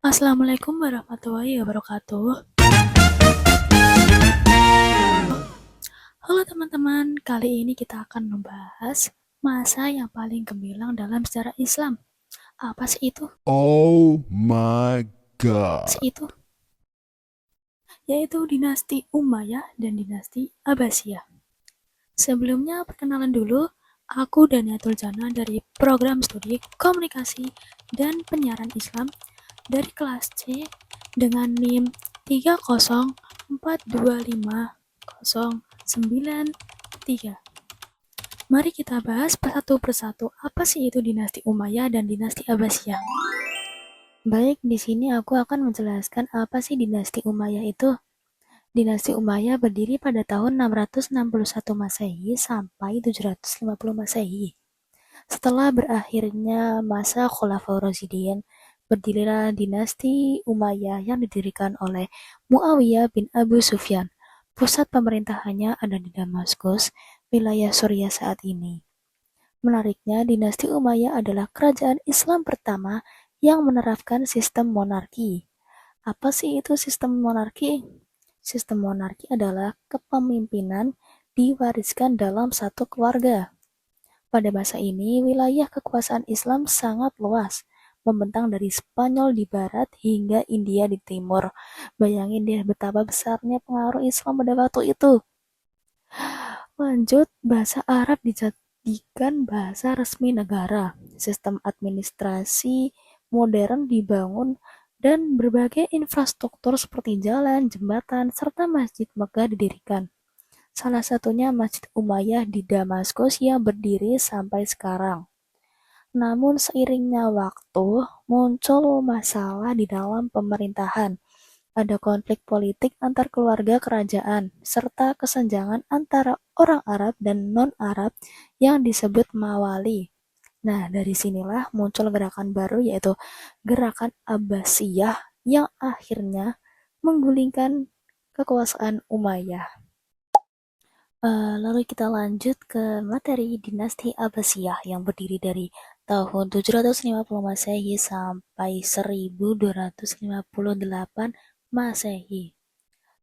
Assalamualaikum warahmatullahi wabarakatuh. Halo teman-teman, kali ini kita akan membahas masa yang paling gemilang dalam sejarah Islam. Apa sih itu? Oh my god. Yaitu dinasti Umayyah dan dinasti Abbasiyah. Sebelumnya perkenalan dulu, aku Daniatul Jana dari program studi komunikasi dan penyiaran Islam dari kelas C dengan NIM 304250993. Mari kita bahas satu persatu apa sih itu dinasti Umayyah dan dinasti Abbasiyah. Baik, di sini aku akan menjelaskan apa sih dinasti Umayyah itu. Dinasti Umayyah berdiri pada tahun 661 Masehi sampai 750 Masehi. Setelah berakhirnya masa Khulafaur Rasyidin, berdirilah dinasti Umayyah yang didirikan oleh Muawiyah bin Abu Sufyan. Pusat pemerintahannya ada di Damaskus, wilayah Suriah saat ini. Menariknya, dinasti Umayyah adalah kerajaan Islam pertama yang menerapkan sistem monarki. Apa sih itu sistem monarki? Sistem monarki adalah kepemimpinan diwariskan dalam satu keluarga. Pada masa ini, wilayah kekuasaan Islam sangat luas, membentang dari Spanyol di barat hingga India di timur. Bayangin deh betapa besarnya pengaruh Islam pada waktu itu. Lanjut, bahasa Arab dijadikan bahasa resmi negara. Sistem administrasi modern dibangun dan berbagai infrastruktur seperti jalan, jembatan, serta masjid megah didirikan. Salah satunya Masjid Umayyah di Damaskus yang berdiri sampai sekarang. Namun seiringnya waktu, muncul masalah di dalam pemerintahan. Ada konflik politik antar keluarga kerajaan, serta kesenjangan antara orang Arab dan non-Arab yang disebut Mawali. Nah, dari sinilah muncul gerakan baru yaitu Gerakan Abbasiyah yang akhirnya menggulingkan kekuasaan Umayyah. Lalu kita lanjut ke materi dinasti Abbasiyah yang berdiri dari tahun 750 Masehi sampai 1258 Masehi.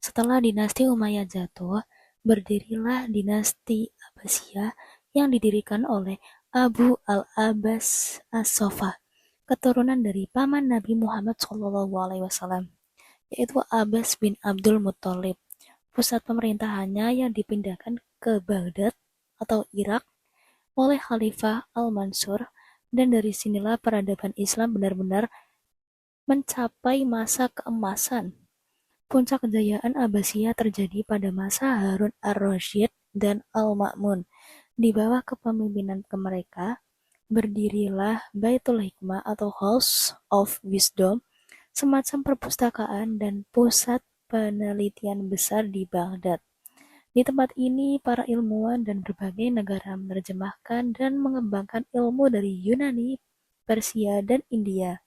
Setelah dinasti Umayyah jatuh, berdirilah dinasti Abbasiyah yang didirikan oleh Abu al-Abbas as-Sofa, keturunan dari paman Nabi Muhammad SAW, yaitu Abbas bin Abdul Muthalib. Pusat pemerintahannya yang dipindahkan ke Baghdad atau Irak oleh Khalifah Al-Mansur, dan dari sinilah peradaban Islam benar-benar mencapai masa keemasan. Puncak kejayaan Abbasiyah terjadi pada masa Harun ar-Rasyid dan Al-Ma'mun. Di bawah kepemimpinan mereka, berdirilah Baitul Hikmah atau House of Wisdom, semacam perpustakaan dan pusat penelitian besar di Baghdad. Di tempat ini, para ilmuwan dan berbagai negara menerjemahkan dan mengembangkan ilmu dari Yunani, Persia, dan India.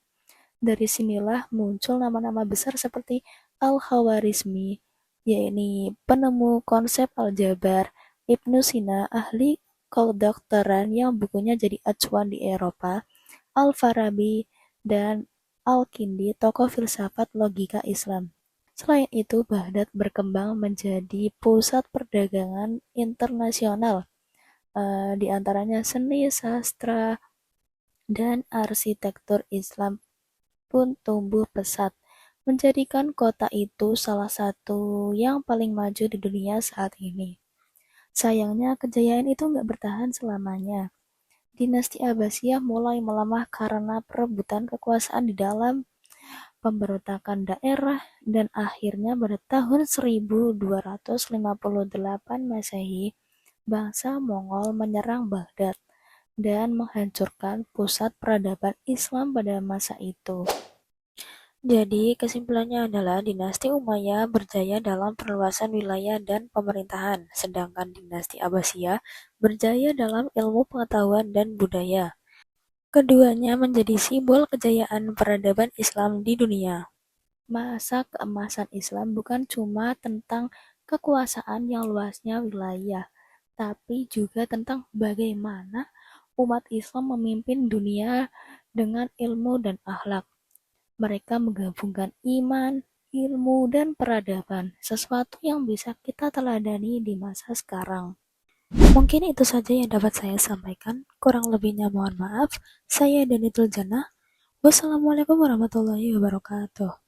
Dari sinilah muncul nama-nama besar seperti Al-Khawarizmi, yakni penemu konsep aljabar, Ibnu Sina, ahli kedokteran yang bukunya jadi acuan di Eropa, Al-Farabi, dan Al-Kindi, tokoh filsafat logika Islam. Selain itu, Baghdad berkembang menjadi pusat perdagangan internasional, di antaranya seni, sastra, dan arsitektur Islam pun tumbuh pesat, menjadikan kota itu salah satu yang paling maju di dunia saat ini. Sayangnya, kejayaan itu nggak bertahan selamanya. Dinasti Abbasiyah mulai melemah karena perebutan kekuasaan di dalam pemberontakan daerah, dan akhirnya pada tahun 1258 Masehi, bangsa Mongol menyerang Baghdad dan menghancurkan pusat peradaban Islam pada masa itu. Jadi, kesimpulannya adalah dinasti Umayyah berjaya dalam perluasan wilayah dan pemerintahan, sedangkan dinasti Abbasiyah berjaya dalam ilmu pengetahuan dan budaya. Keduanya menjadi simbol kejayaan peradaban Islam di dunia. Masa keemasan Islam bukan cuma tentang kekuasaan yang luasnya wilayah, tapi juga tentang bagaimana umat Islam memimpin dunia dengan ilmu dan akhlak. Mereka menggabungkan iman, ilmu, dan peradaban, sesuatu yang bisa kita teladani di masa sekarang. Mungkin itu saja yang dapat saya sampaikan. Kurang lebihnya mohon maaf. Saya Danitul Jannah. Wassalamualaikum warahmatullahi wabarakatuh.